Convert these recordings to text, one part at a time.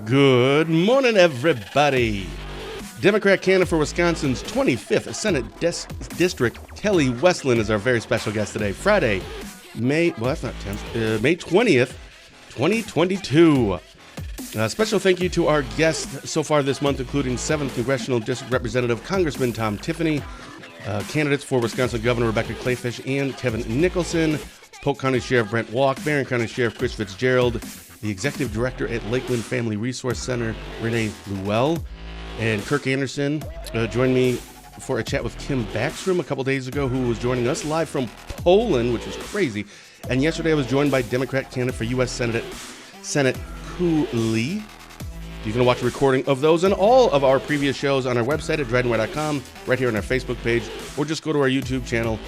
Good morning, everybody. Democrat candidate for Wisconsin's 25th Senate District, Kelly Westlund, is our very special guest today. Friday, May 20th, 2022. Special thank you to our guests so far this month, including 7th Congressional District Representative Congressman Tom Tiffany, candidates for Wisconsin Governor Rebecca Kleefisch and Kevin Nicholson, Polk County Sheriff Brent Walk, Barron County Sheriff Chris Fitzgerald, the Executive Director at Lakeland Family Resource Center, Renee Luell, and Kirk Anderson joined me for a chat with Kim Backstrom a couple days ago, who was joining us live from Poland, which was crazy. And yesterday I was joined by Democrat candidate for U.S. Senate Bewley. You can watch a recording of those and all of our previous shows on our website at DrydenWire.com, right here on our Facebook page, or just go to our YouTube channel,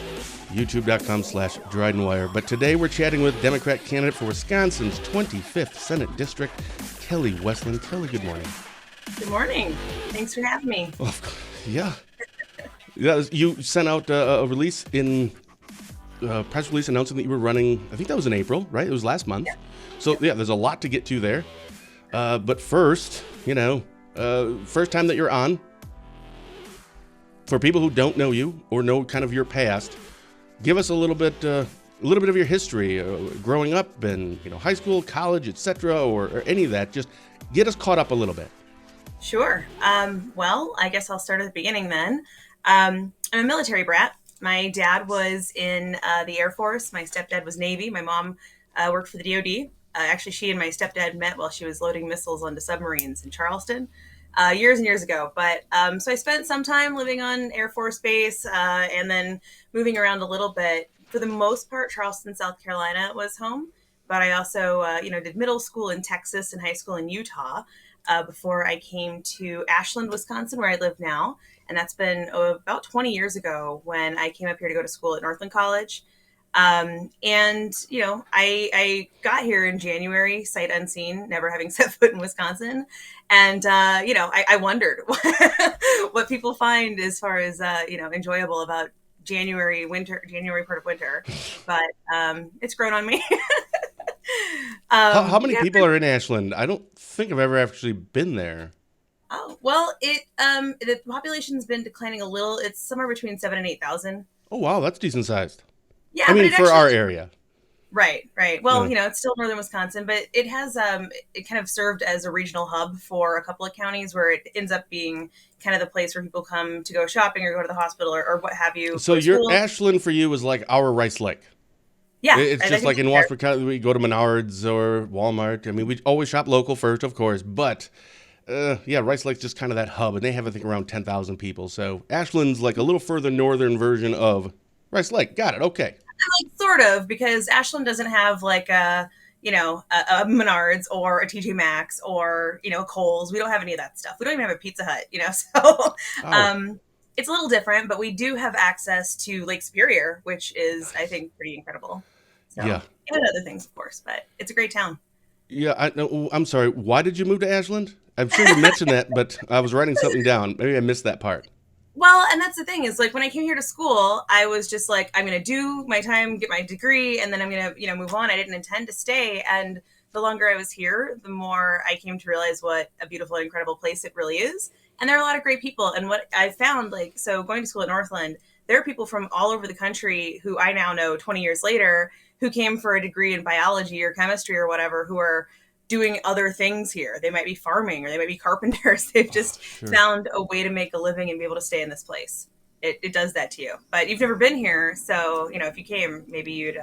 youtube.com/DrydenWire. But today we're chatting with Democrat candidate for Wisconsin's 25th Senate District, Kelly Westlund. Kelly, good morning. Good morning. Thanks for having me. Oh, yeah. You sent out a release press release announcing that you were running. I think that was in April, right? It was last month. Yeah. So yeah, there's a lot to get to there. But first, first time that you're on. For people who don't know you or know kind of your past, give us a little bit of your history, growing up in high school, college, etc., or any of that. Just get us caught up a little bit. Sure. Well, I guess I'll start at the beginning then. I'm a military brat. My dad was in the Air Force. My stepdad was Navy. My mom worked for the DoD. Actually, she and my stepdad met while she was loading missiles onto submarines in Charleston years and years ago. But so I spent some time living on Air Force Base and then moving around a little bit. For the most part, Charleston, South Carolina was home. But I also, did middle school in Texas and high school in Utah before I came to Ashland, Wisconsin, where I live now. And that's been about 20 years ago when I came up here to go to school at Northland College. I got here in January, sight unseen, never having set foot in Wisconsin. And, I wondered what people find as far as, enjoyable about January part of winter, but it's grown on me. How many people are in Ashland? I don't think I've ever actually been there. Oh, well, the population's been declining a little. It's somewhere between 7,000 and 8,000. Oh, wow. That's decent sized. Yeah. I mean, for our area. Right. Well, it's still northern Wisconsin, but it has it kind of served as a regional hub for a couple of counties where it ends up being kind of the place where people come to go shopping or go to the hospital or what have you. So your Ashland for you is like our Rice Lake. Yeah. It's just like in Washburn County, we go to Menards or Walmart. I mean, we always shop local first, of course, but Rice Lake's just kind of that hub, and they have, I think, around 10,000 people. So Ashland's like a little further northern version of Rice Lake. Got it. Okay. Like sort of, because Ashland doesn't have like a Menards or a TJ Maxx or, a Kohl's. We don't have any of that stuff. We don't even have a Pizza Hut, so it's a little different, but we do have access to Lake Superior, which is, I think, pretty incredible. So, yeah. And other things, of course, but it's a great town. Yeah, I'm sorry. Why did you move to Ashland? I'm sure you mentioned that, but I was writing something down. Maybe I missed that part. Well, and that's the thing is, like, when I came here to school, I was just like, I'm going to do my time, get my degree, and then I'm going to, move on. I didn't intend to stay. And the longer I was here, the more I came to realize what a beautiful and incredible place it really is. And there are a lot of great people. And what I found, so going to school at Northland, there are people from all over the country who I now know 20 years later who came for a degree in biology or chemistry or whatever, who are doing other things here. They might be farming or they might be carpenters. They've just found a way to make a living and be able to stay in this place. It does that to you. But you've never been here, so if you came, maybe you'd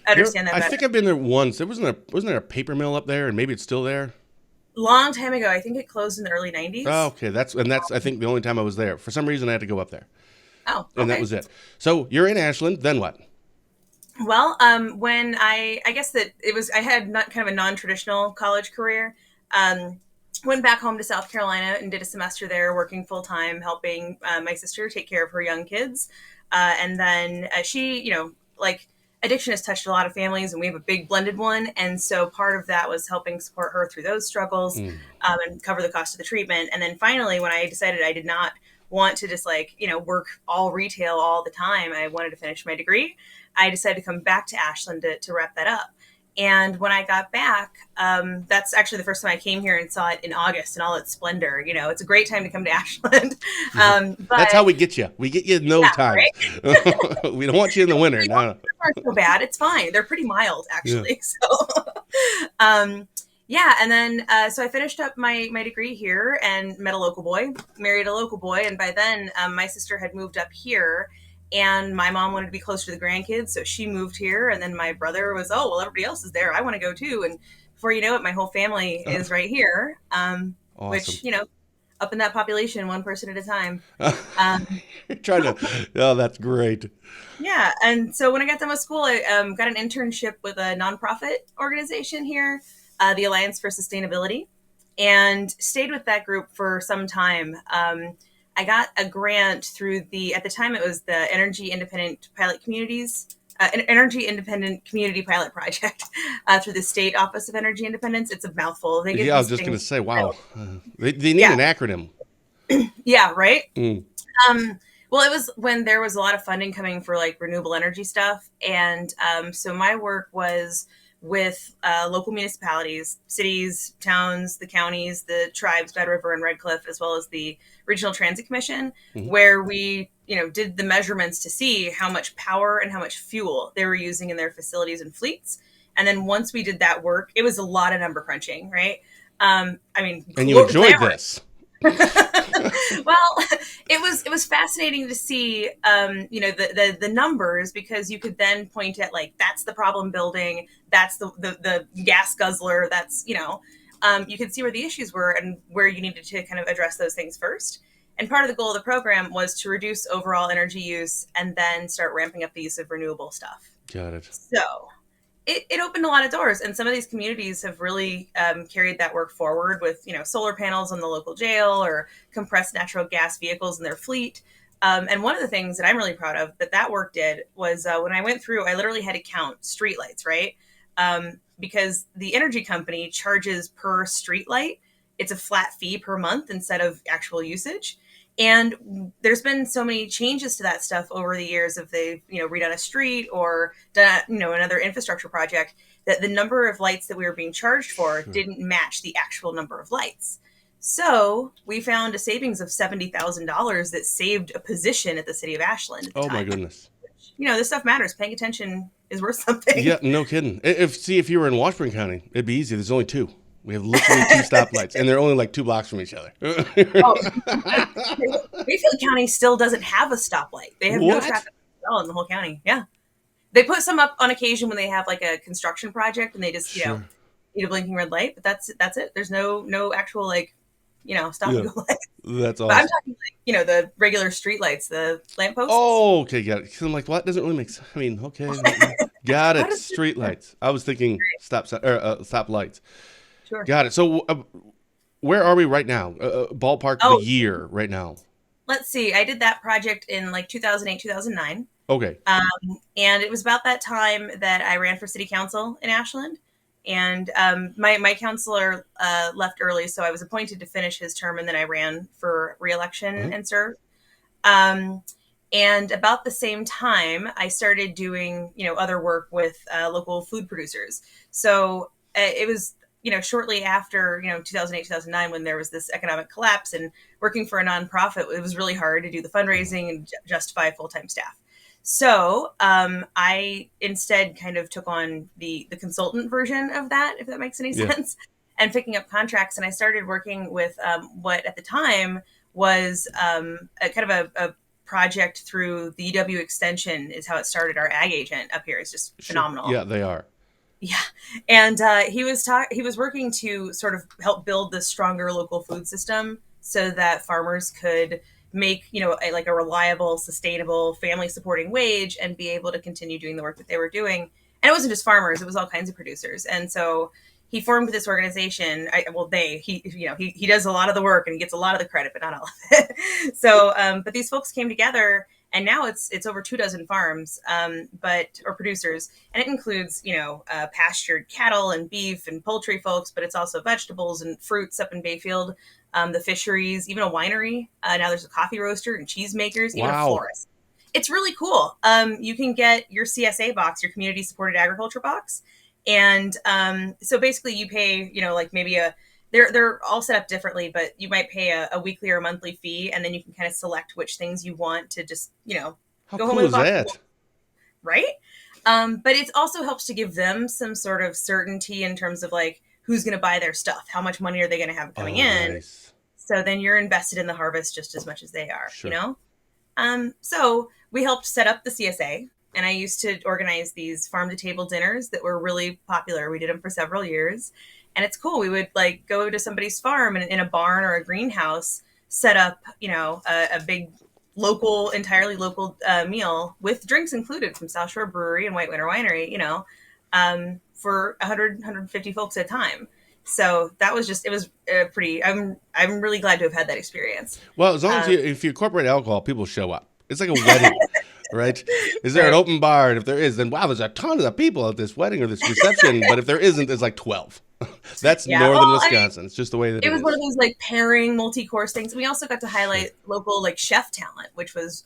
understand that better. I think I've been there once. Wasn't there a paper mill up there, and maybe it's still there? Long time ago. I think it closed in the early 90s. Oh, okay. That's I think the only time I was there. For some reason, I had to go up there. Oh, okay. And that was it. So you're in Ashland. Then what? Well, when I guess that it was, I had not kind of a non-traditional college career. Went back home to South Carolina and did a semester there, working full time, helping my sister take care of her young kids. And then she, addiction has touched a lot of families, and we have a big blended one. And so part of that was helping support her through those struggles and cover the cost of the treatment. And then finally, when I decided I did not want to just work all retail all the time, I wanted to finish my degree. I decided to come back to Ashland to wrap that up. And when I got back, that's actually the first time I came here and saw it in August in all its splendor. You know, it's a great time to come to Ashland. That's how But we get you. We get you in those yeah, times. right. We don't want you in the winter. No. Aren't so bad. It's fine. They're pretty mild, Yeah. actually. So, um, yeah. And then, so I finished up my degree here and met a local boy, married a local boy. And by then, my sister had moved up here and my mom wanted to be closer to the grandkids. So she moved here. And then my brother was, oh, well, everybody else is there. I want to go too. And before you know it, my whole family is right here. Awesome. Which, up in that population, one person at a time. Um, You're trying to. Oh, that's great. Yeah, and so when I got done with school, I got an internship with a nonprofit organization here, the Alliance for Sustainability, and stayed with that group for some time. I got a grant through at the time it was the Energy Independent Pilot Communities, Energy Independent Community Pilot Project through the State Office of Energy Independence. It's a mouthful. They get Yeah, I was these just going things. to say, wow. They need Yeah, an acronym. yeah, right. Mm. Um, well, it was when there was a lot of funding coming for like renewable energy stuff. And so my work was with local municipalities, cities, towns, the counties, the tribes, Bed River and Red Cliff, as well as the Regional Transit Commission, Mhm. where we, did the measurements to see how much power and how much fuel they were using in their facilities and fleets. And then once we did that work, it was a lot of number crunching, right? I mean, And you enjoyed glamorous. this. Well, it was fascinating to see, the numbers, because you could then point at like that's the problem building, that's the gas guzzler, that's you could see where the issues were and where you needed to kind of address those things first. And part of the goal of the program was to reduce overall energy use and then start ramping up the use of renewable stuff. Got it. So it opened a lot of doors, and some of these communities have really carried that work forward with solar panels on the local jail or compressed natural gas vehicles in their fleet. And one of the things that I'm really proud of that work did was when I went through, I literally had to count streetlights, right? Because the energy company charges per streetlight. It's a flat fee per month instead of actual usage. And there's been so many changes to that stuff over the years if they've, redone a street or done, another infrastructure project, that the number of lights that we were being charged for didn't match the actual number of lights. So we found a savings of $70,000 that saved a position at the city of Ashland at the Oh my time. goodness. This stuff matters. Paying attention is worth something. Yeah, no kidding. If you were in Washburn County, it'd be easy. There's only two. We have literally two stoplights, and they're only like 2 blocks from each other. Oh, Mayfield County still doesn't have a stoplight. They have no What? traffic at all in the whole county. Yeah. They put some up on occasion when they have like a construction project and they just, Sure. need a blinking red light, but that's it. There's no actual like, stop and go light. That's But I'm awesome. talking like, the regular street lights, the lampposts. Oh, okay, got it. 'Cause I'm like, what? Doesn't really make sense. I mean, okay, got How it. does Street lights. I was thinking stop lights. Sure. Got it. So, where are we right now? Ballpark Oh, the year right now. let's see. I did that project in like 2008, 2009. Okay. And it was about that time that I ran for city council in Ashland. And my counselor left early, so I was appointed to finish his term, and then I ran for reelection and served. And about the same time, I started doing, other work with local food producers. So it was, shortly after, 2008, 2009, when there was this economic collapse and working for a nonprofit, it was really hard to do the fundraising and justify full-time staff. So I instead kind of took on the consultant version of that, if that makes any sense, and picking up contracts. And I started working with what at the time was a kind of a project through the UW Extension is how it started. Our ag agent up here is just phenomenal. Yeah, they are. Yeah, and he was working to sort of help build this stronger local food system so that farmers could make like a reliable, sustainable, family supporting wage and be able to continue doing the work that they were doing. And it wasn't just farmers; it was all kinds of producers. And so he formed this organization. He does a lot of the work and he gets a lot of the credit, but not all of it. So, but these folks came together. And now it's over 24 farms, or producers, and it includes pastured cattle and beef and poultry folks, but it's also vegetables and fruits up in Bayfield, the fisheries, even a winery. Now there's a coffee roaster and cheesemakers, even a florist. It's really cool. You can get your CSA box, your community supported agriculture box, And so basically you pay, like maybe they're all set up differently, but you might pay a weekly or a monthly fee, and then you can kind of select which things you want to just, How go home cool with a is box, that? right? But it also helps to give them some sort of certainty in terms of like who's going to buy their stuff, how much money are they going to have coming Oh, in. nice. So then you're invested in the harvest just as much as they are, Sure. So we helped set up the CSA, and I used to organize these farm to table dinners that were really popular. We did them for several years, and it's cool. We would like go to somebody's farm and in a barn or a greenhouse, set up, a big entirely local meal with drinks included from South Shore Brewery and White Winter Winery, for 150 folks at a time. So that was it was pretty, I'm really glad to have had that experience. Well, as long as if you incorporate alcohol, people show up. It's like a wedding, right? Is there an open bar? And if there is, then wow, there's a ton of people at this wedding or this reception. But if there isn't, there's like 12. That's northern Wisconsin. It's just the way that it was is. one of those like pairing multi-course things. We also got to highlight local like chef talent, which was,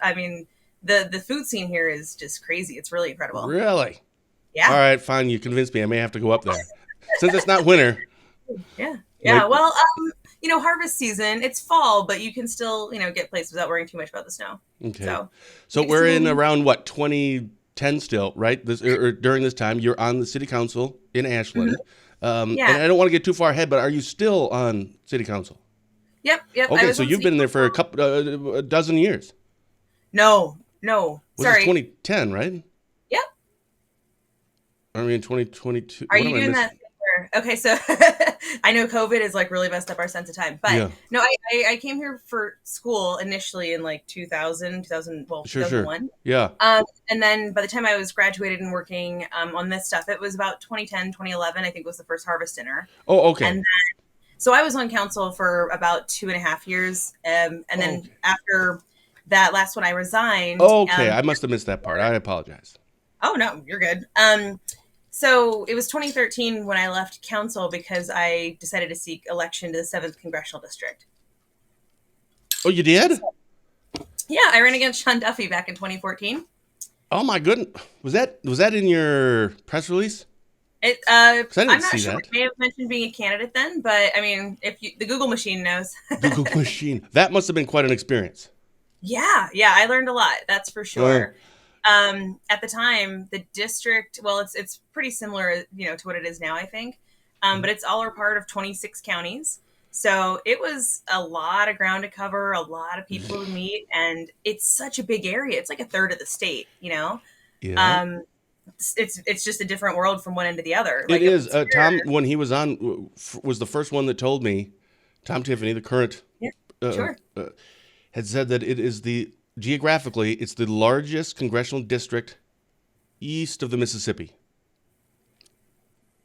the food scene here is just crazy. It's really incredible. Really? Yeah. All right, fine. You convinced me. I may have to go up there. Since it's not winter. Yeah. Well, harvest season, it's fall, but you can still, get places without worrying too much about the snow. Okay. So we're in around 2010 still, right? Or during this time, you're on the city council in Ashland. And I don't want to get too far ahead, but are you still on city council? Yep. Okay, so you've been there for a dozen years. No. Sorry. It 2010, right? Yep. Are we in 2022? Are you doing that? Okay, so I know COVID has like really messed up our sense of time, but no, I came here for school initially in like 2001. Sure. Yeah. And then by the time I was graduated and working on this stuff, it was about 2010, 2011, I think was the first harvest dinner. Oh, okay. And then, so I was on council for about 2.5 years. And then after that last one, I resigned. Okay, I must have missed that part. I apologize. Oh, no, you're good. So it was 2013 when I left council because I decided to seek election to the 7th Congressional District. Oh, you did? Yeah, I ran against Sean Duffy back in 2014. Oh my goodness. Was that in your press release? I'm not see sure. that. I may have mentioned being a candidate then, but I mean, the Google machine knows. The Google machine. That must have been quite an experience. Yeah, I learned a lot. That's for sure. At the time, the district, well, it's pretty similar, to what it is now, I think. But it's all a part of 26 counties. So it was a lot of ground to cover, a lot of people to meet, and it's such a big area. It's like a third of the state, Yeah. It's just a different world from one end to the other. Like it is. Tom, when he was on, was the first one that told me, Tom Tiffany, the current, had said that it is geographically, it's the largest congressional district east of the Mississippi.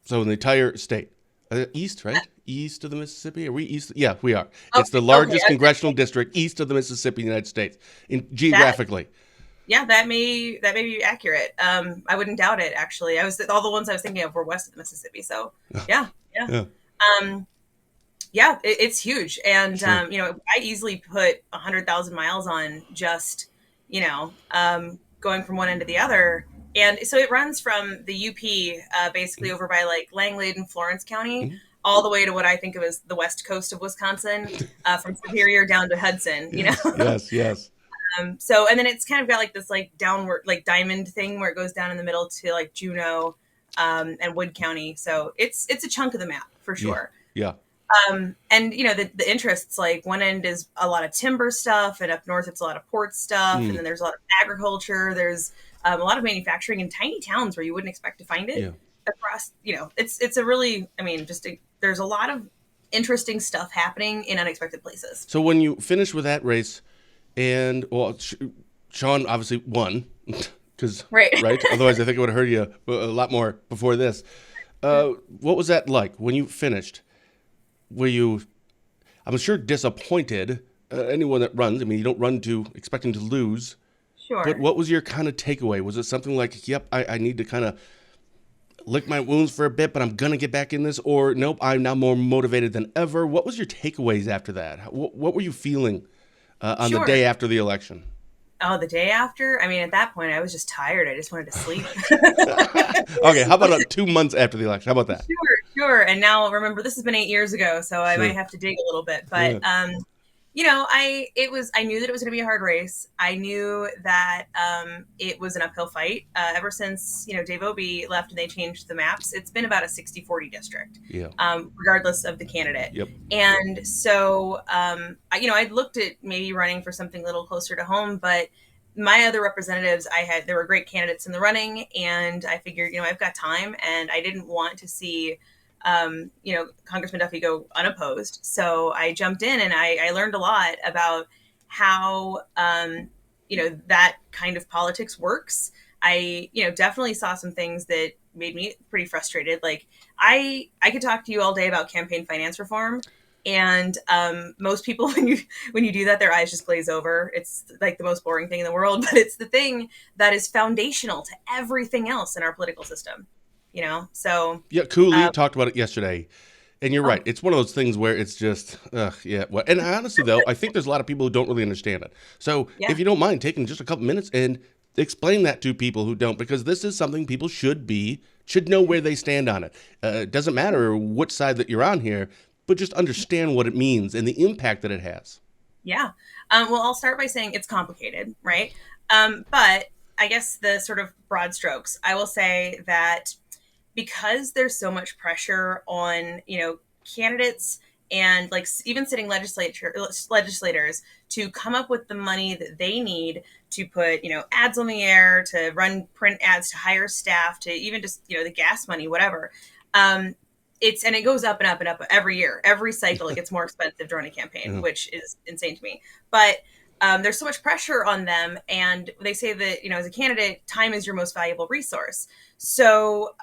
So in the entire state. East, right? East of the Mississippi? Are we east? Yeah, we are. It's the largest congressional district east of the Mississippi in the United States, geographically. That may be accurate. I wouldn't doubt it, actually. All the ones I was thinking of were west of the Mississippi. So, yeah. It's huge. And, sure. I easily put 100,000 miles on just, going from one end to the other. And so it runs from the UP, basically over by like Langlade and Florence County, all the way to what I think of as the west coast of Wisconsin, from Superior down to Hudson, Yes. So, and then it's kind of got like this like downward, like diamond thing where it goes down in the middle to like Juneau, and Wood County. So it's a chunk of the map for sure. Yeah. And the interests, like one end is a lot of timber stuff, and up north it's a lot of port stuff, and then there's a lot of agriculture. There's a lot of manufacturing in tiny towns where you wouldn't expect to find it across. It's a really, there's a lot of interesting stuff happening in unexpected places. So when you finish with that race, and Sean obviously won, because right. Otherwise, I think it would have hurt you a lot more before this. What was that like when you finished? Were you, I'm sure, disappointed? Anyone that runs, you don't run expecting to lose. Sure. But what was your kind of takeaway? Was it something like, yep, I need to kind of lick my wounds for a bit, but I'm going to get back in this? Or, nope, I'm now more motivated than ever? What was your takeaways after that? What were you feeling on the day after the election? Oh, the day after? I mean, at that point, I was just tired. I just wanted to sleep. Okay, how about 2 months after the election? How about that? Sure. And now, remember, this has been 8 years ago, so I might Sure. have to dig a little bit. But Yeah. I knew that it was going to be a hard race. I knew that it was an uphill fight. Ever since Dave Obey left and they changed the maps, it's been about a 60-40 district, Yeah. regardless of the candidate. Yep. And so, I'd looked at maybe running for something a little closer to home, but my other representatives, there were great candidates in the running, and I figured, I've got time, and I didn't want to see Congressman Duffy go unopposed. So I jumped in and I learned a lot about how, that kind of politics works. I, definitely saw some things that made me pretty frustrated. Like I could talk to you all day about campaign finance reform. And most people, when you do that, their eyes just glaze over. It's like the most boring thing in the world, but it's the thing that is foundational to everything else in our political system. So Yeah, Cooley talked about it yesterday. And you're right. It's one of those things where it's just, yeah. Well, and honestly, though, I think there's a lot of people who don't really understand it. So yeah. if you don't mind taking just a couple minutes and explain that to people who don't, because this is something people should know where they stand on it. It doesn't matter which side that you're on here, but just understand what it means and the impact that it has. Yeah. Well, I'll start by saying it's complicated, right? But I guess the sort of broad strokes, I will say that because there's so much pressure on, candidates and like even sitting legislators to come up with the money that they need to put, ads on the air, to run print ads, to hire staff, to even just, the gas money, whatever. And it goes up and up and up every year, every cycle. It gets more expensive to run a campaign, which is insane to me. But there's so much pressure on them. And they say that, as a candidate, time is your most valuable resource. So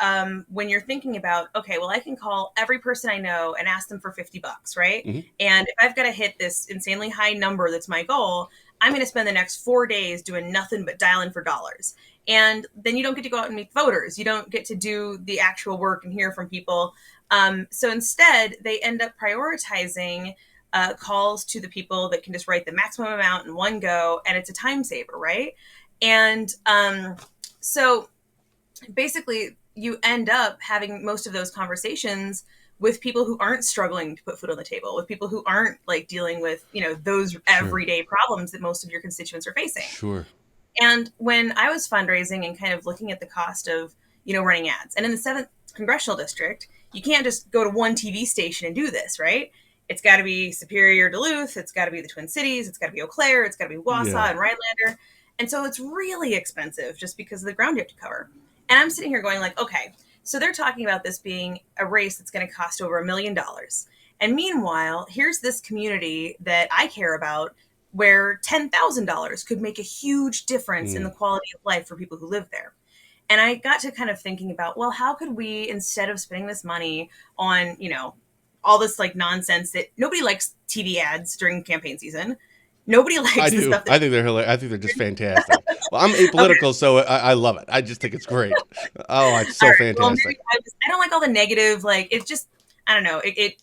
when you're thinking about, okay, well, I can call every person I know and ask them for $50, right? Mm-hmm. And if I've got to hit this insanely high number that's my goal, I'm going to spend the next 4 days doing nothing but dialing for dollars. And then you don't get to go out and meet voters. You don't get to do the actual work and hear from people. So instead, they end up prioritizing calls to the people that can just write the maximum amount in one go, and it's a time saver, right? And so basically, you end up having most of those conversations with people who aren't struggling to put food on the table, with people who aren't like dealing with, those everyday problems that most of your constituents are facing. Sure. And when I was fundraising and kind of looking at the cost of, running ads, and in the 7th congressional district, you can't just go to one TV station and do this, right? It's got to be Superior, Duluth. It's got to be the Twin Cities. It's got to be Eau Claire. It's got to be Wausau and Rhinelander. And so it's really expensive just because of the ground you have to cover. And I'm sitting here going like, okay, so they're talking about this being a race that's going to cost over $1 million. And meanwhile, here's this community that I care about where $10,000 could make a huge difference in the quality of life for people who live there. And I got to kind of thinking about, well, how could we, instead of spending this money on, all this like nonsense that nobody likes TV ads during campaign season. Nobody likes I the do. stuff. I think they're hilarious. I think they're just fantastic. Well, I'm apolitical, so I love it. I just think it's great. Oh, it's so fantastic. Well, I don't like all the negative. Like it's just, I don't know. It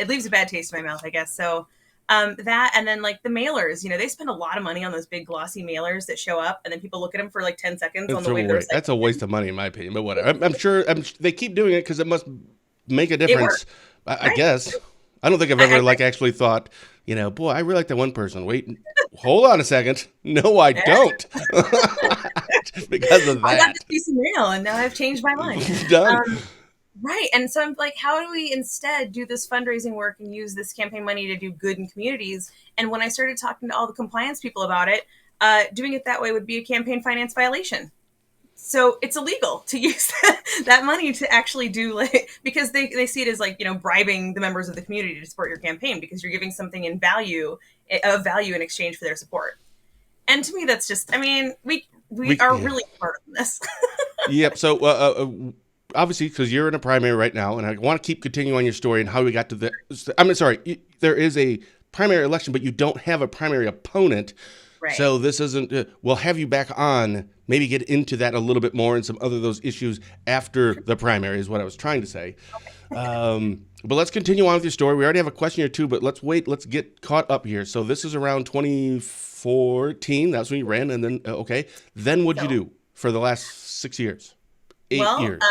leaves a bad taste in my mouth, I guess. So that, and then like the mailers, they spend a lot of money on those big glossy mailers that show up, and then people look at them for like 10 seconds on the way to the recycling. That's a waste of money, in my opinion. But whatever. I'm sure they keep doing it because it must make a difference. I guess. I don't think I've ever actually thought, boy, I really like that one person. Wait, hold on a second. No, I don't. Because of that. I got this piece of mail and now I've changed my mind. Done. Right. And so I'm like, how do we instead do this fundraising work and use this campaign money to do good in communities? And when I started talking to all the compliance people about it, doing it that way would be a campaign finance violation. So it's illegal to use that money to actually do because they see it as bribing the members of the community to support your campaign because you're giving something of value in exchange for their support. And to me, that's just, we are really smart on this. Yep. So obviously, because you're in a primary right now, and I want to keep continuing on your story and how we got to there is a primary election, but you don't have a primary opponent. Right. So this isn't, we'll have you back on, maybe get into that a little bit more and some other those issues after the primary is what I was trying to say. But let's continue on with your story. We already have a question or two, but let's wait. Let's get caught up here. So this is around 2014. That's when you ran, and then okay. Then what'd you So, do for the last 6 years, eight well, years?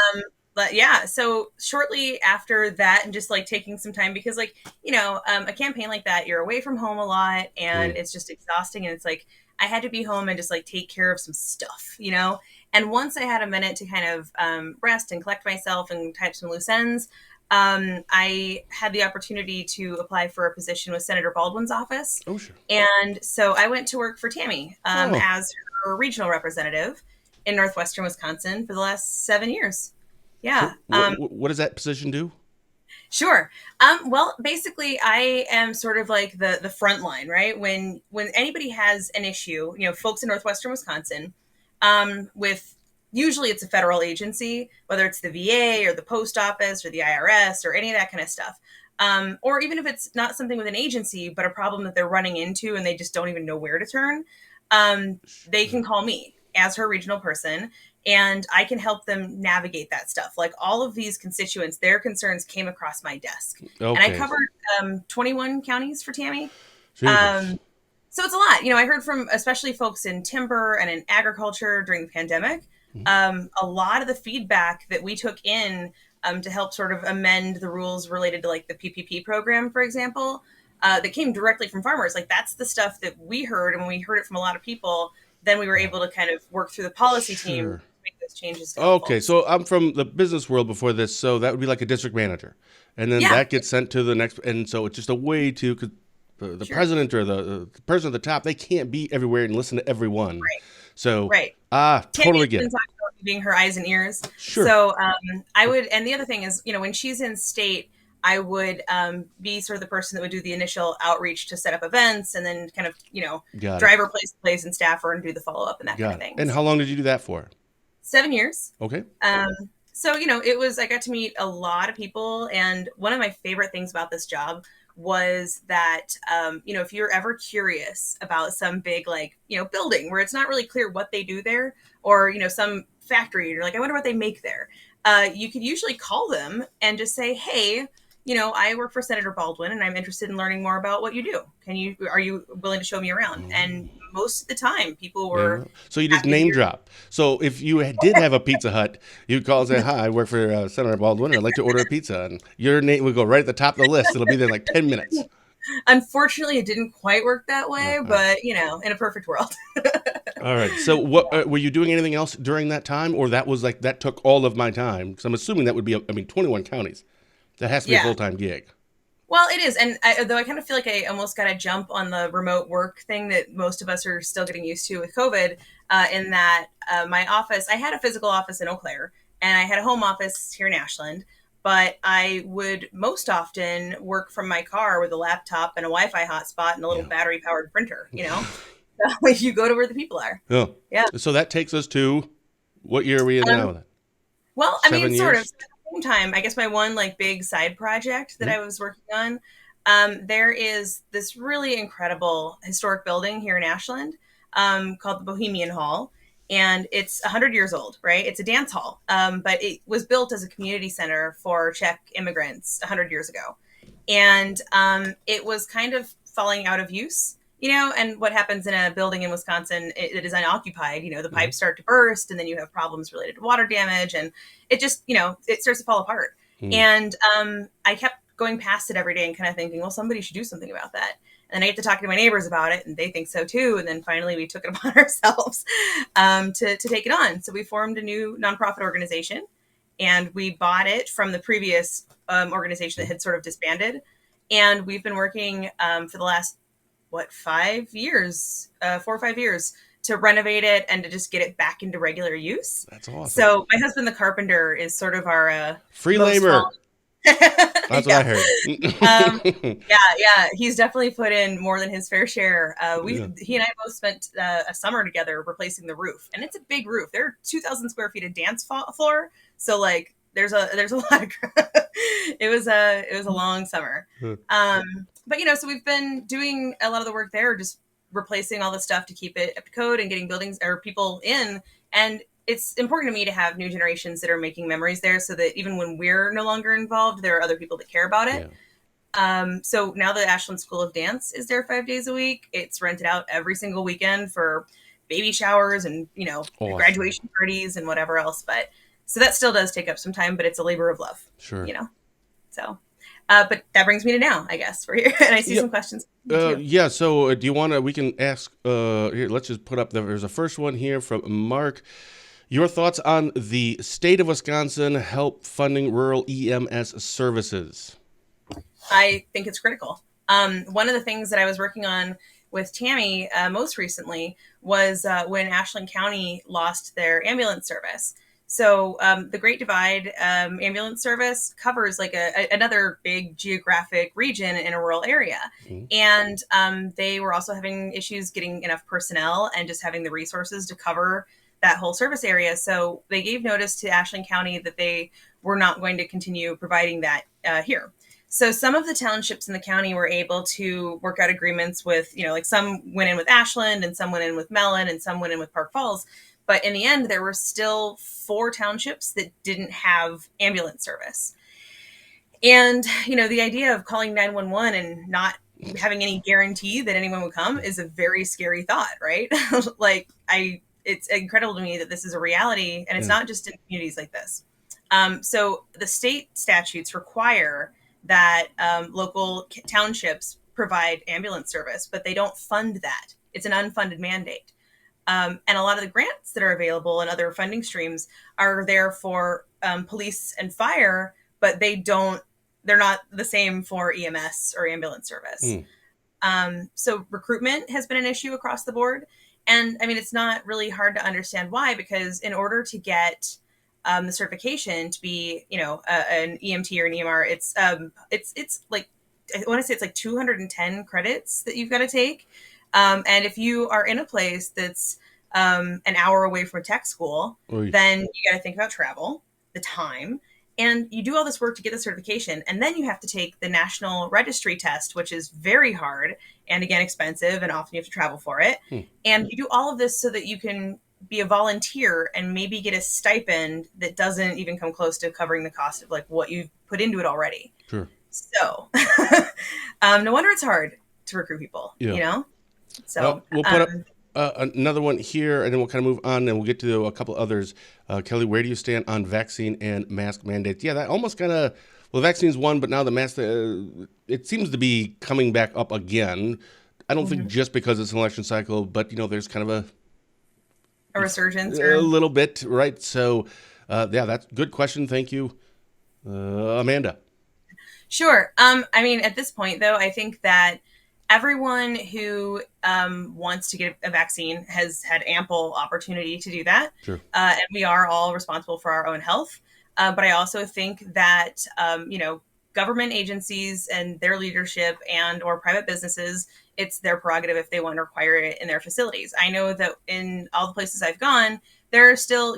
but yeah, so shortly after that, and just like taking some time because, like, a campaign like that, you're away from home a lot, and Mm. it's just exhausting. And it's like I had to be home and just like take care of some stuff. And once I had a minute to kind of rest and collect myself and type some loose ends, I had the opportunity to apply for a position with Senator Baldwin's office, Oh sure. and so I went to work for Tammy Oh, as her regional representative in northwestern Wisconsin for the last 7 years. so Yeah. what does that position do? Sure. Well, basically, I am sort of like the front line, right? When anybody has an issue, folks in northwestern Wisconsin, with usually it's a federal agency, whether it's the VA or the post office or the IRS or any of that kind of stuff. Or even if it's not something with an agency, but a problem that they're running into and they just don't even know where to turn, they can call me as her regional person, and I can help them navigate that stuff. Like all of these constituents, their concerns came across my desk, and I Okay. covered 21 counties for Tammy. Jesus. Um, so it's a lot. I heard from especially folks in timber and in agriculture during the pandemic. Mhm. A lot of the feedback that we took in to help sort of amend the rules related to like the PPP program, for example, that came directly from farmers. Like that's the stuff that we heard, and when we heard it from a lot of people, then we were able to kind of work through the policy team to Sure. make those changes to help Okay, folks. so I'm from the business world before this, so that would be like a district manager, and then Yeah, that gets sent to the next, and so it's just a way to, cause the sure. president or the person at the top, they can't be everywhere and listen to everyone. Right. So, Right. Tammy totally has get been it. talking about being her eyes and ears. Sure. So I would, and the other thing is, when she's in state, I would be sort of the person that would do the initial outreach to set up events, and then kind of, Got it. drive her place to place and staff her and do the follow up and that kind of Got it. thing. And how So long did you do that for? 7 years. Okay. Um, so, I got to meet a lot of people. And one of my favorite things about this job was that, if you're ever curious about some big, like, building where it's not really clear what they do there, or, some factory, and you're like, I wonder what they make there. You could usually call them and just say, hey, I work for Senator Baldwin and I'm interested in learning more about what you do. Are you willing to show me around? And most of the time people There you were go. So you just happy to name hear. drop. So if you did have a Pizza Hut, you'd call and say, "Hi, I work for Senator Baldwin, and I'd like to order a pizza." And your name would go right at the top of the list. It'll be there in like 10 minutes. Unfortunately, it didn't quite work that way, Uh-huh. but in a perfect world. All right. So what were you doing anything else during that time, or that was like that took all of my time? Because I'm assuming that would be, I mean, 21 counties. That has to be a Yeah. full time gig. Well, it is. And though I kind of feel like I almost got to jump on the remote work thing that most of us are still getting used to with COVID, in that my office, I had a physical office in Eau Claire and I had a home office here in Ashland, but I would most often work from my car with a laptop and a Wi-Fi hotspot and a little Yeah. battery powered printer. So you go to where the people are. Oh. Yeah. So that takes us to what year are we in Um, now? Then Well, I mean, 7 sort of. years. So at the same time, I guess my one like big side project that Mhm. I was working on, there is this really incredible historic building here in Ashland, called the Bohemian Hall, and it's 100 years old. Right? It's a dance hall, but it was built as a community center for Czech immigrants 100 years ago, and it was kind of falling out of use. And what happens in a building in Wisconsin, it is unoccupied, the Mhm. pipes start to burst, and then you have problems related to water damage, and it just, it starts to fall apart. Mhm. And I kept going past it every day and kind of thinking, well, somebody should do something about that. And I get to talk to my neighbors about it, and they think so too. And then finally, we took it upon ourselves to take it on. So we formed a new nonprofit organization, and we bought it from the previous organization that had sort of disbanded. And we've been working for the last 5 years, 4 or 5 years, to renovate it and to just get it back into regular use. That's awesome. So my husband, the carpenter, is sort of our Free most labor. That's what I yeah. heard. Yeah. He's definitely put in more than his fair share. Yeah. He and I both spent a summer together replacing the roof, and it's a big roof. There are 2,000 square feet of dance floor, so like there's a lot of. It was a long summer. But so we've been doing a lot of the work there, just replacing all the stuff to keep it up to code and getting buildings or people in. And it's important to me to have new generations that are making memories there, so that even when we're no longer involved, there are other people that care about it. Yeah. So now the Ashland School of Dance is there 5 days a week. It's rented out every single weekend for baby showers and, Awesome. graduation parties and whatever else. But so that still does take up some time, but it's a labor of love, Sure. So, but that brings me to now, I guess, we're here. And I see Yep. some questions too. Yeah. So, do you want to? We can ask. Here, let's just put up. There's a first one here from Mark. Your thoughts on the state of Wisconsin help funding rural EMS services? I think it's critical. One of the things that I was working on with Tammy most recently was when Ashland County lost their ambulance service. So the Great Divide ambulance service covers like another big geographic region in a rural area. Mhm. And they were also having issues getting enough personnel and just having the resources to cover that whole service area. So they gave notice to Ashland County that they were not going to continue providing that here. So some of the townships in the county were able to work out agreements with, like some went in with Ashland and some went in with Mellon and some went in with Park Falls. But in the end, there were still 4 townships that didn't have ambulance service. And, the idea of calling 911 and not having any guarantee that anyone would come is a very scary thought, right? It's incredible to me that this is a reality, and it's Yeah. not just in communities like this. So the state statutes require that local townships provide ambulance service, but they don't fund that. It's an unfunded mandate. And a lot of the grants that are available and other funding streams are there for police and fire, but they're not the same for EMS or ambulance service. So recruitment has been an issue across the board. And I mean, it's not really hard to understand why, because in order to get the certification to be, an EMT or an EMR, it's like, I want to say it's like 210 credits that you've got to take. And if you are in a place that's an hour away from a tech school, Oy. then you got to think about travel, the time, and you do all this work to get the certification. And then you have to take the national registry test, which is very hard and again, expensive. And often you have to travel for it. And you do all of this so that you can be a volunteer and maybe get a stipend that doesn't even come close to covering the cost of like what you've put into it already. Sure. So no wonder it's hard to recruit people, Yeah. So we'll put up another one here, and then we'll kind of move on, and we'll get to a couple others. Kelly, where do you stand on vaccine and mask mandates? Yeah, that almost kind of, well, the vaccine's one, but now the mask, it seems to be coming back up again. I don't think just because it's an election cycle, but, there's kind of a resurgence a little bit, right? So, yeah, that's a good question. Thank you. Amanda. Sure. I mean, at this point, though, I think that everyone who wants to get a vaccine has had ample opportunity to do that. Sure. And we are all responsible for our own health. But I also think that, government agencies and their leadership and or private businesses, it's their prerogative if they want to require it in their facilities. I know that in all the places I've gone, there are still,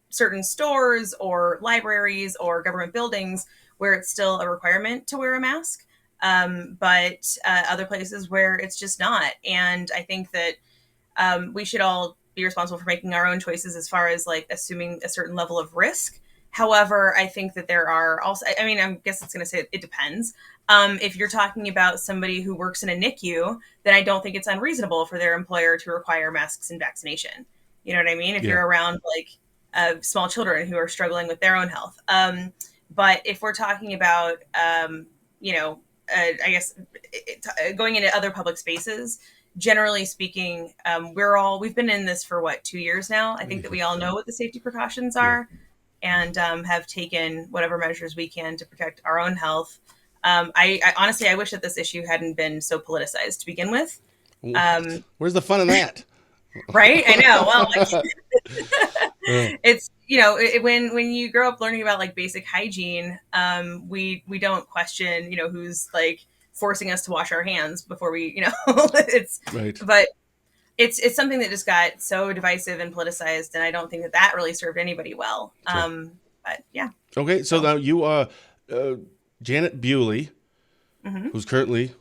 certain stores or libraries or government buildings where it's still a requirement to wear a mask. But other places where it's just not. And I think that we should all be responsible for making our own choices as far as like assuming a certain level of risk. However, I think that there are also, I mean, I guess it's going to say it depends. If you're talking about somebody who works in a NICU, then I don't think it's unreasonable for their employer to require masks and vaccination. You know what I mean? If you're around like small children who are struggling with their own health. But if we're talking about, I guess going into other public spaces, generally speaking, we've been in this for 2 years now. I think that we all know what the safety precautions are and have taken whatever measures we can to protect our own health. I honestly, I wish that this issue hadn't been so politicized to begin with. Where's the fun in that? Right? I know. Well, it's, when you grow up learning about like basic hygiene, we don't question, who's like forcing us to wash our hands before we, it's right. But it's something that just got so divisive and politicized, and I don't think that really served anybody well. Sure. But yeah. Okay, so now you are Janet Bewley, who's currently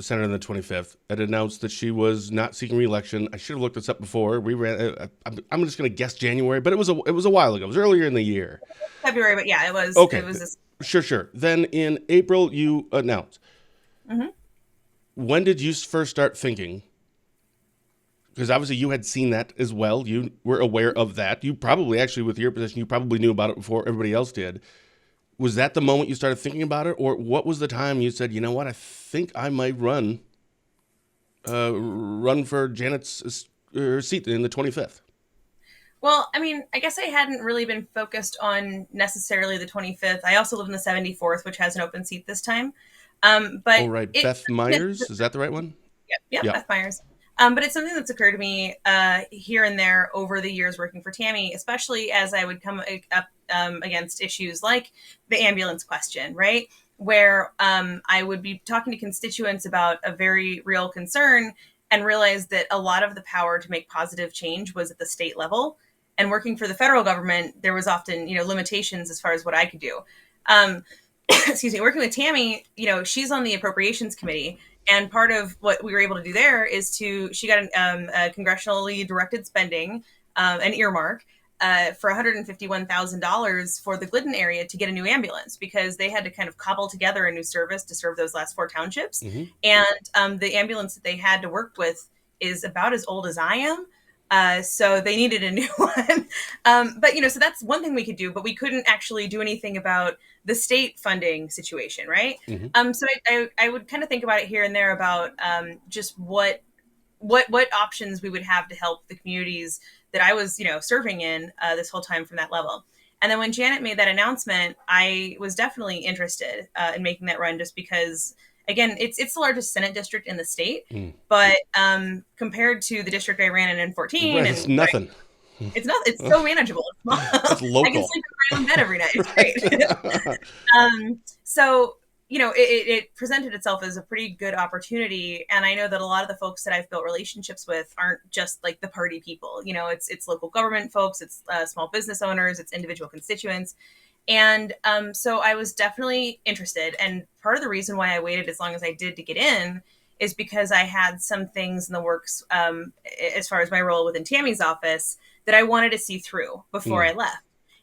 senator in the 25th, had announced that she was not seeking re-election. I should have looked this up before. We ran. I'm just going to guess January, but it was a while ago. It was earlier in the year. February, but yeah, it was. Okay, It was this. sure. Then in April, you announced. Mhm. When did you first start thinking? Because obviously you had seen that as well. You were aware of that. You probably, actually, with your position, you probably knew about it before everybody else did. Was that the moment you started thinking about it? Or what was the time you said, you know what, I think I might run for Janet's seat in the 25th? Well, I mean, I guess I hadn't really been focused on necessarily the 25th. I also live in the 74th, which has an open seat this time. Oh, But right. it, Beth Myers? Is that the right one? yeah, Yeah. Beth Myers. But it's something that's occurred to me here and there over the years working for Tammy, especially as I would come up against issues like the ambulance question, right? Where I would be talking to constituents about a very real concern and realize that a lot of the power to make positive change was at the state level. And working for the federal government, there was often, limitations as far as what I could do. Excuse me, working with Tammy, she's on the appropriations committee. And part of what we were able to do there is she got a congressionally directed spending, an earmark, for $151,000 for the Glidden area to get a new ambulance because they had to kind of cobble together a new service to serve those last 4 townships. Mm-hmm. And the ambulance that they had to work with is about as old as I am. So they needed a new one. But, so that's one thing we could do, but we couldn't actually do anything about the state funding situation, right? Mm-hmm. So I would kind of think about it here and there about just what options we would have to help the communities that I was, serving in this whole time from that level. And then when Janet made that announcement, I was definitely interested in making that run just because, again, it's the largest Senate district in the state, but compared to the district I ran in 14, right, it's nothing. It's not. It's so manageable. It's local. I can sleep in my own bed every night. It's great. So it presented itself as a pretty good opportunity, and I know that a lot of the folks that I've built relationships with aren't just like the party people. It's local government folks, it's small business owners, it's individual constituents. And so I was definitely interested. And part of the reason why I waited as long as I did to get in is because I had some things in the works as far as my role within Tammy's office that I wanted to see through before I left.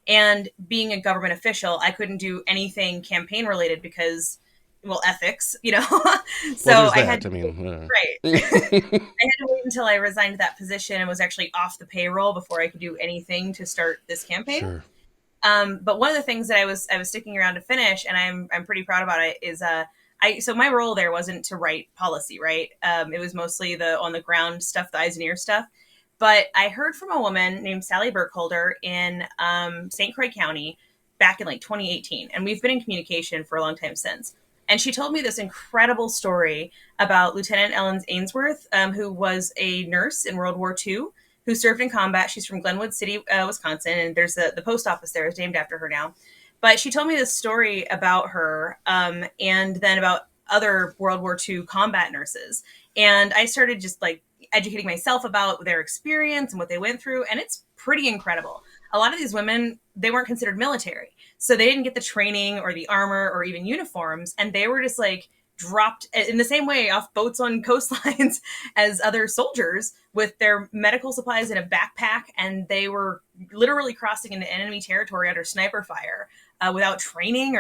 And being a government official, I couldn't do anything campaign related because, ethics, So I had to, right. I had to wait until I resigned that position and was actually off the payroll before I could do anything to start this campaign. Sure. But one of the things that I was sticking around to finish, and I'm pretty proud about it, is so my role there wasn't to write policy, right? It was mostly the on the ground stuff, the eyes and ears stuff. But I heard from a woman named Sally Burkholder in St. Croix County back in 2018, and we've been in communication for a long time since. And she told me this incredible story about Lieutenant Ellen Ainsworth, who was a nurse in World War II, who served in combat. She's from Glenwood City, Wisconsin, and there's the post office there is named after her now. But she told me this story about her and then about other World War II combat nurses. And I started just educating myself about their experience and what they went through. And it's pretty incredible. A lot of these women, they weren't considered military. So they didn't get the training or the armor or even uniforms. And they were just dropped in the same way off boats on coastlines as other soldiers with their medical supplies in a backpack. And they were literally crossing into enemy territory under sniper fire without training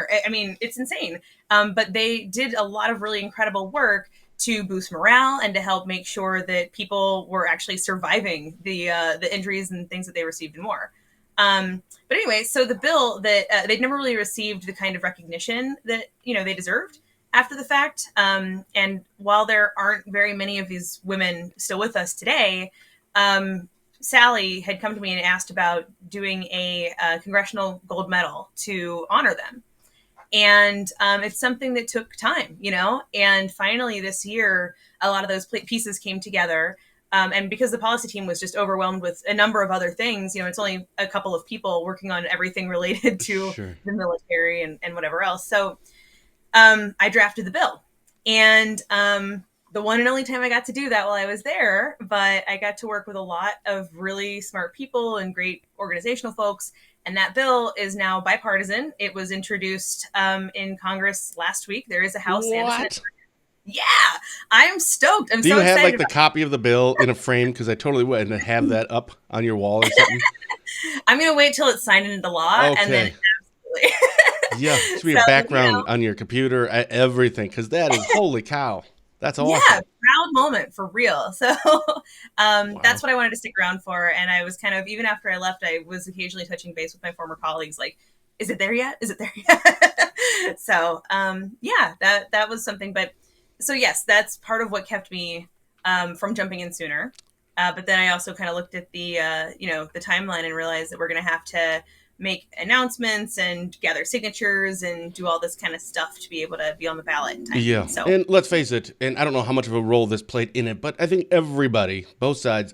it's insane. But they did a lot of really incredible work to boost morale and to help make sure that people were actually surviving the injuries and things that they received in war. But anyway, so the bill that they'd never really received the kind of recognition that, they deserved after the fact. And while there aren't very many of these women still with us today, Sally had come to me and asked about doing a congressional gold medal to honor them. And it's something that took time, and finally this year, a lot of those pieces came together. And because the policy team was just overwhelmed with a number of other things, it's only a couple of people working on everything related to the military and whatever else. So I drafted the bill, and the one and only time I got to do that while I was there, but I got to work with a lot of really smart people and great organizational folks. And that bill is now bipartisan. It was introduced in Congress last week. There is a House and a Senate. Yeah, I am stoked. I'm Do so you have excited like the about copy of the bill in a frame? Because I totally would, and have that up on your wall or something. it. I'm going to wait till it's signed into law and then Okay. absolutely. Yeah, it should be a So, background on your computer, everything, because that is holy cow. That's yeah, awesome. proud moment for real. So Wow. that's what I wanted to stick around for. And I was kind of, even after I left, I was occasionally touching base with my former colleagues, like, is it there yet? Is it there yet? So yeah, that was something. But so yes, that's part of what kept me from jumping in sooner. But then I also kind of looked at the the timeline and realized that we're going to have to make announcements and gather signatures and do all this kind of stuff to be able to be on the ballot in time. Yeah, So and let's face it, and I don't know how much of a role this played in it, but I think everybody, both sides,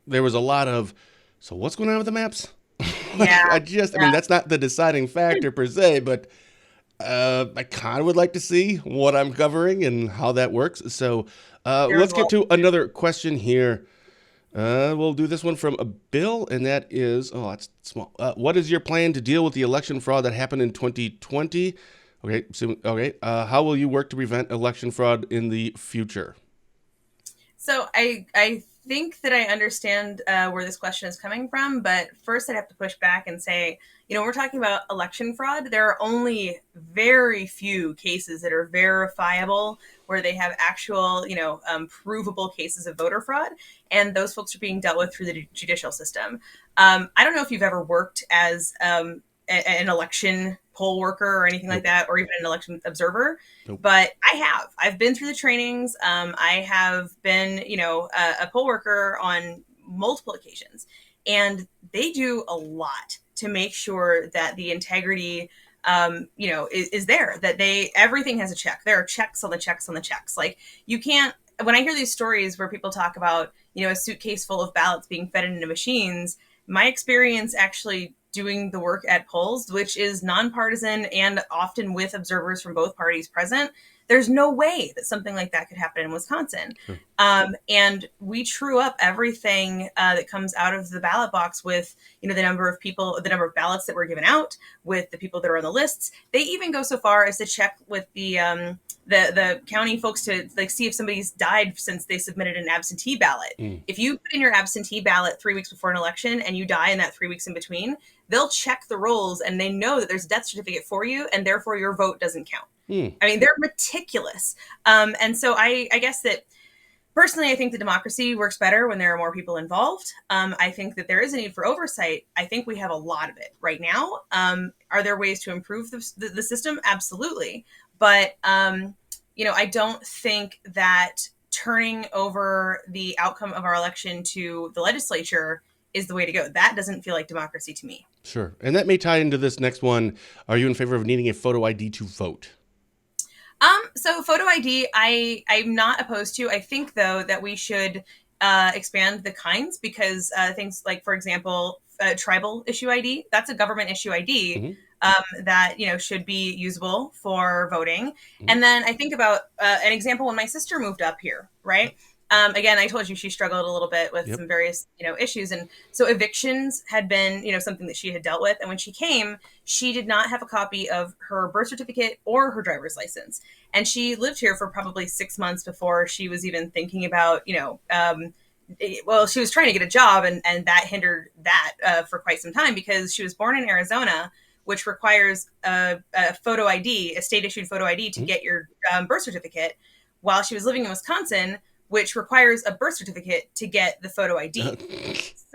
there was a lot of, so what's going on with the maps? yeah, I mean, yeah, that's not the deciding factor per se, but I kind of would like to see what I'm covering and how that works. So there was let's a get lot. to another question here. We'll do this one from a Bill, and that is, oh, that's small. What is your plan to deal with the election fraud that happened in 2020? Okay, okay. How will you work to prevent election fraud in the future? So I think that I understand where this question is coming from, but first I'd have to push back and say, we're talking about election fraud. There are only very few cases that are verifiable where they have actual, provable cases of voter fraud, and those folks are being dealt with through the judicial system. I don't know if you've ever worked as an election poll worker or anything like Nope. that, or even an election observer. Nope. But I have. I've been through the trainings. I have been, a poll worker on multiple occasions, and they do a lot to make sure that the integrity, is there. That everything has a check. There are checks on the checks on the checks. Like you can't. When I hear these stories where people talk about, a suitcase full of ballots being fed into machines, my experience actually doing the work at polls, which is nonpartisan and often with observers from both parties present, there's no way that something like that could happen in Wisconsin. Sure. And we true up everything that comes out of the ballot box with, the number of people, the number of ballots that were given out, with the people that are on the lists. They even go so far as to check with the county folks to see if somebody's died since they submitted an absentee ballot. Mm. If you put in your absentee ballot 3 weeks before an election and you die in that 3 weeks in between, they'll check the rolls and they know that there's a death certificate for you, and therefore your vote doesn't count. Mm. I mean, they're meticulous. And so I guess that personally, I think the democracy works better when there are more people involved. I think that there is a need for oversight. I think we have a lot of it right now. Are there ways to improve the system? Absolutely. But, I don't think that turning over the outcome of our election to the legislature is the way to go. That doesn't feel like democracy to me. Sure. And that may tie into this next one. Are you in favor of needing a photo ID to vote? So photo ID, I'm not opposed to. I think though that we should expand the kinds, because things like, for example, tribal issue ID, that's a government issue ID. Mm-hmm. That should be usable for voting. Mm-hmm. And then I think about an example when my sister moved up here, right? Again, I told you she struggled a little bit with some various issues, and so evictions had been something that she had dealt with. And when she came, she did not have a copy of her birth certificate or her driver's license, and she lived here for probably 6 months before she was even thinking about well, she was trying to get a job, and that hindered that for quite some time, because she was born in Arizona, which requires a photo ID, a state-issued photo ID to get your birth certificate, while she was living in Wisconsin, which requires a birth certificate to get the photo ID.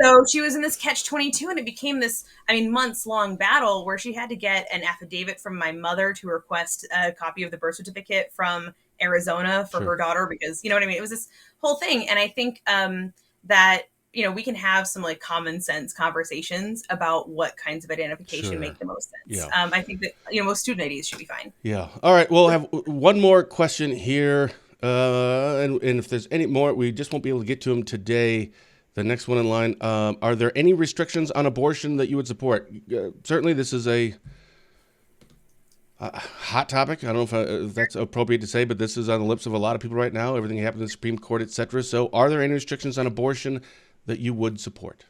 So she was in this catch-22, and it became this, months-long battle where she had to get an affidavit from my mother to request a copy of the birth certificate from Arizona for her daughter, because, it was this whole thing. And I think that we can have some common sense conversations about what kinds of identification make the most sense. Yeah. I think that most student IDs should be fine. Yeah. All right. We'll have one more question here, and if there's any more, we just won't be able to get to them today. The next one in line. Are there any restrictions on abortion that you would support? Certainly, this is a hot topic. I don't know if that's appropriate to say, but this is on the lips of a lot of people right now. Everything happened in the Supreme Court, etc. So, are there any restrictions on abortion that you would support?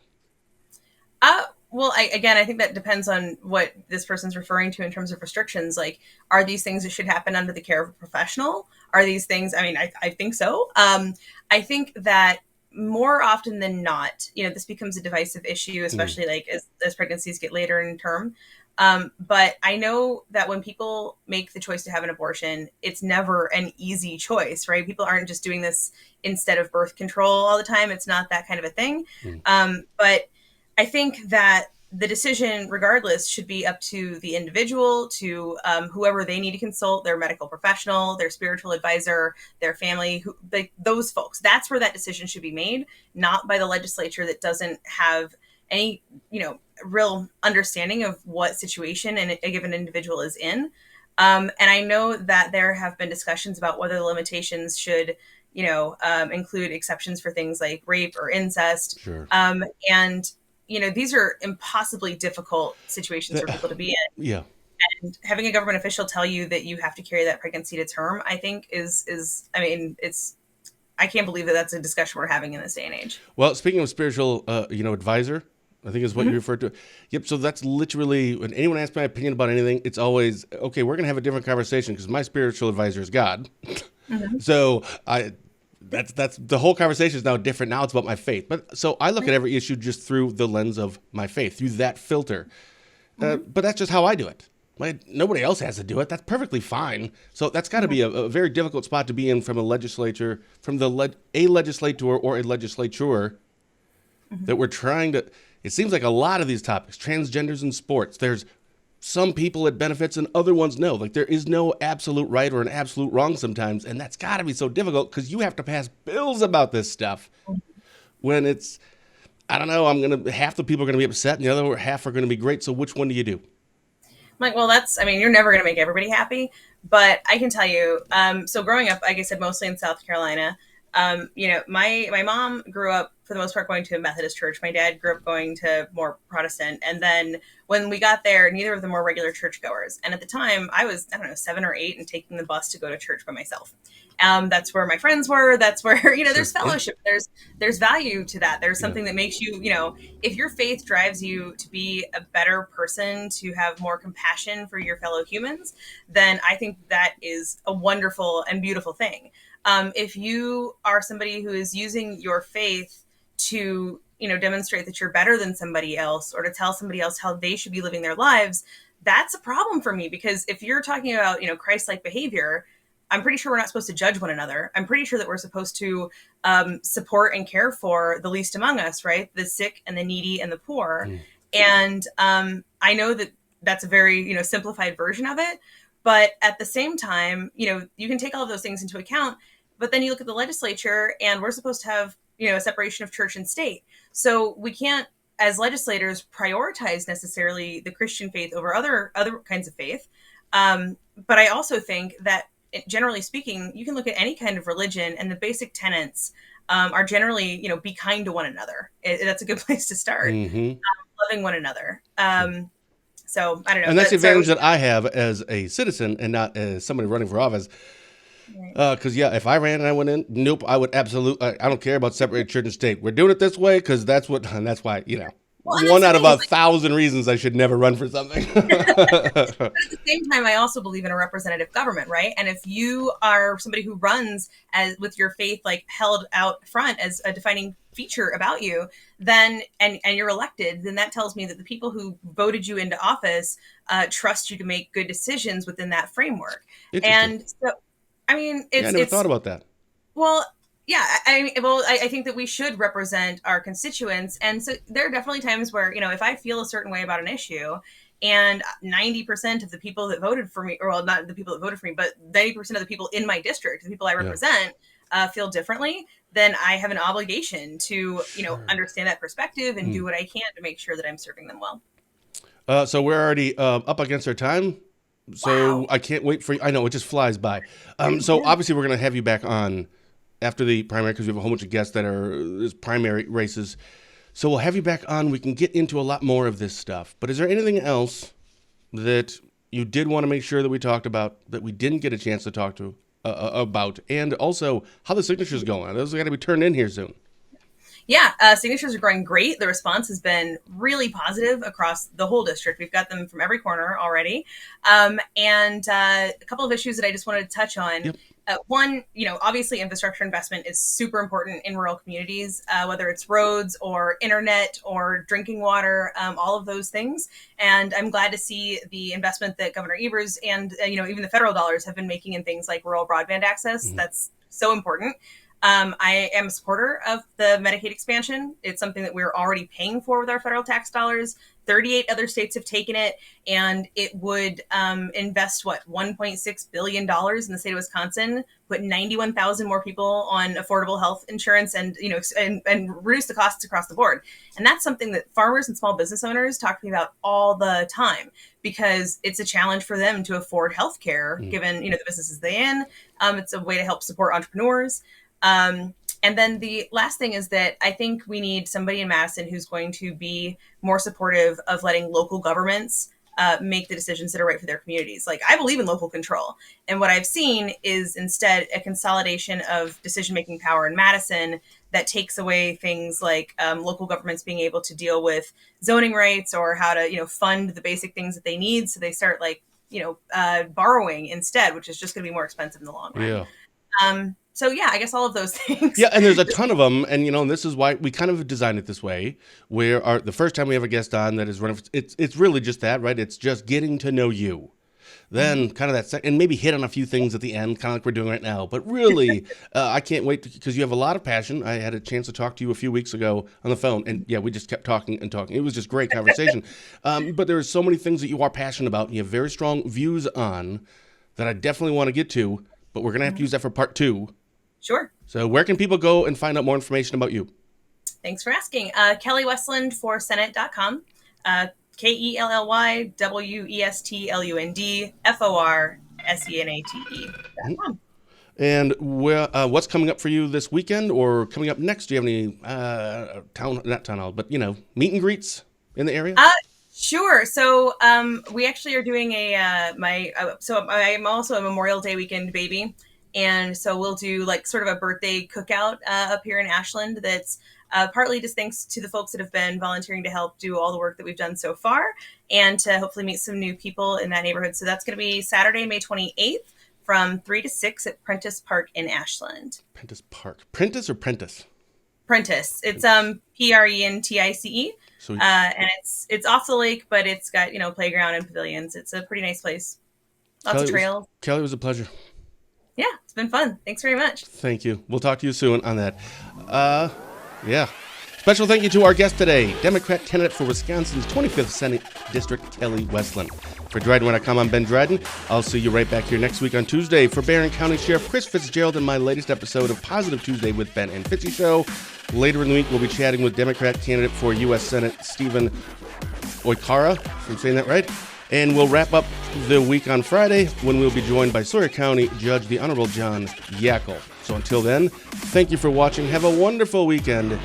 Well, I think that depends on what this person's referring to in terms of restrictions. Like, are these things that should happen under the care of a professional? Are these things? I mean, I think so. I think that more often than not, this becomes a divisive issue, Mm. especially like as pregnancies get later in term. But I know that when people make the choice to have an abortion, it's never an easy choice, right? People aren't just doing this instead of birth control all the time. It's not that kind of a thing. Mm. But I think that the decision, regardless, should be up to the individual, to whoever they need to consult, their medical professional, their spiritual advisor, their family, those folks. That's where that decision should be made, not by the legislature that doesn't have any, real understanding of what situation a given individual is in. And I know that there have been discussions about whether the limitations should, include exceptions for things like rape or incest. Sure. And these are impossibly difficult situations for people to be in. Yeah. And having a government official tell you that you have to carry that pregnancy to term, I think I mean, I can't believe that that's a discussion we're having in this day and age. Well, speaking of spiritual, advisor, I think is what you referred to. Yep. So that's literally when anyone asks my opinion about anything, it's always, okay, we're going to have a different conversation because my spiritual advisor is God. So that's the whole conversation is now different. Now it's about my faith. But so I look at every issue just through the lens of my faith, through that filter. But that's just how I do it. Nobody else has to do it. That's perfectly fine. So that's got to be a very difficult spot to be in from a legislature, from a legislator or a legislature that we're trying to. It seems like a lot of these topics, transgenders in sports, there's some people it benefits and other ones no. Like there is no absolute right or an absolute wrong sometimes. And that's got to be so difficult because you have to pass bills about this stuff when it's, I don't know, half the people are going to be upset and the other half are going to be great. So which one do you do? Like, well, you're never going to make everybody happy, but I can tell you, so growing up, like I said, mostly in South Carolina, my mom grew up for the most part going to a Methodist church. My dad grew up going to more Protestant. And then when we got there, neither of them were regular churchgoers. And at the time I was, 7 or 8 and taking the bus to go to church by myself. That's where my friends were. That's where, there's fellowship. There's value to that. There's something that makes you, if your faith drives you to be a better person, to have more compassion for your fellow humans, then I think that is a wonderful and beautiful thing. If you are somebody who is using your faith to, demonstrate that you're better than somebody else or to tell somebody else how they should be living their lives, that's a problem for me. Because if you're talking about, Christ-like behavior, I'm pretty sure we're not supposed to judge one another. I'm pretty sure that we're supposed to support and care for the least among us, right? The sick and the needy and the poor. And I know that that's a very, simplified version of it. But at the same time, you can take all of those things into account. But then you look at the legislature and we're supposed to have, a separation of church and state. So we can't, as legislators, prioritize necessarily the Christian faith over other kinds of faith. But I also think that, generally speaking, you can look at any kind of religion and the basic tenets are generally, be kind to one another. That's a good place to start. Loving one another. So I don't know. And that's the advantage that I have as a citizen and not as somebody running for office. Because, if I ran and I went in, nope, I would absolutely, I don't care about separated church and state. We're doing it this way because that's why, Well, one out of 1,000 reasons I should never run for something. But at the same time, I also believe in a representative government, right? And if you are somebody who runs with your faith like held out front as a defining feature about you, then and you're elected, then that tells me that the people who voted you into office trust you to make good decisions within that framework. And so, I mean, I never thought about that. Well, yeah, I think that we should represent our constituents. And so there are definitely times where, if I feel a certain way about an issue and 90% of the people that voted for me, or well, not the people that voted for me, but 90% of the people in my district, the people I represent, feel differently, then I have an obligation to, understand that perspective and do what I can to make sure that I'm serving them well. So we're already up against our time. So wow. I can't wait for you. I know it just flies by. So obviously we're going to have you back on after the primary because we have a whole bunch of guests that are primary races. So we'll have you back on. We can get into a lot more of this stuff. But is there anything else that you did want to make sure that we talked about that we didn't get a chance to talk to about? And also how the signature's going. Those are going to be turned in here soon. Yeah, signatures are growing great. The response has been really positive across the whole district. We've got them from every corner already. And a couple of issues that I just wanted to touch on. Yep. One, obviously infrastructure investment is super important in rural communities, whether it's roads or internet or drinking water, all of those things. And I'm glad to see the investment that Governor Evers and, even the federal dollars have been making in things like rural broadband access. Mhm. That's so important. I am a supporter of the Medicaid expansion. It's something that we're already paying for with our federal tax dollars. 38 other states have taken it, and it would invest, $1.6 billion in the state of Wisconsin, put 91,000 more people on affordable health insurance and, and reduce the costs across the board. And that's something that farmers and small business owners talk to me about all the time, because it's a challenge for them to afford health care, given, the businesses they're in. It's a way to help support entrepreneurs. And then the last thing is that I think we need somebody in Madison who's going to be more supportive of letting local governments make the decisions that are right for their communities. Like, I believe in local control. And what I've seen is instead a consolidation of decision-making power in Madison that takes away things like local governments being able to deal with zoning rights or how to, fund the basic things that they need. So they start borrowing instead, which is just going to be more expensive in the long run. Yeah. So yeah, I guess all of those things. Yeah, and there's a ton of them, and this is why we kind of designed it this way. Where the first time we have a guest on that is running, it's really just that, right? It's just getting to know you. Then kind of that, and maybe hit on a few things at the end, kind of like we're doing right now. But really, I can't wait because you have a lot of passion. I had a chance to talk to you a few weeks ago on the phone, and yeah, we just kept talking and talking. It was just great conversation. But there are so many things that you are passionate about, and you have very strong views on that I definitely want to get to. But we're gonna have to use that for part 2. Sure. So where can people go and find out more information about you? Thanks for asking. Kelly Westlund for Senate.com. KELLYWESTLUND And what's coming up for you this weekend or coming up next? Do you have any not town hall, but meet and greets in the area? Sure. So we actually are doing so I'm also a Memorial Day weekend baby. And so we'll do sort of a birthday cookout up here in Ashland that's partly just thanks to the folks that have been volunteering to help do all the work that we've done so far and to hopefully meet some new people in that neighborhood. So that's going to be Saturday, May 28th from 3 to 6 at Prentice Park in Ashland. Prentice Park. Prentice or Prentice? Prentice. It's PRENTICE. So, and it's off the lake, but it's got, playground and pavilions. It's a pretty nice place. Lots of trails. Kelly, it was a pleasure. Yeah, it's been fun. Thanks very much. Thank you. We'll talk to you soon on that. Yeah. Special thank you to our guest today, Democrat candidate for Wisconsin's 25th Senate District, Kelly Westlund. For DrydenWire.com, I'm Ben Dryden. I'll see you right back here next week on Tuesday for Barron County Sheriff Chris Fitzgerald and my latest episode of Positive Tuesday with Ben and Fitzy Show. Later in the week, we'll be chatting with Democrat candidate for U.S. Senate Stephen Oikara, if I'm saying that right. And we'll wrap up the week on Friday when we'll be joined by Sawyer County Judge the Honorable John Yackel. So until then, thank you for watching. Have a wonderful weekend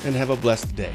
and have a blessed day.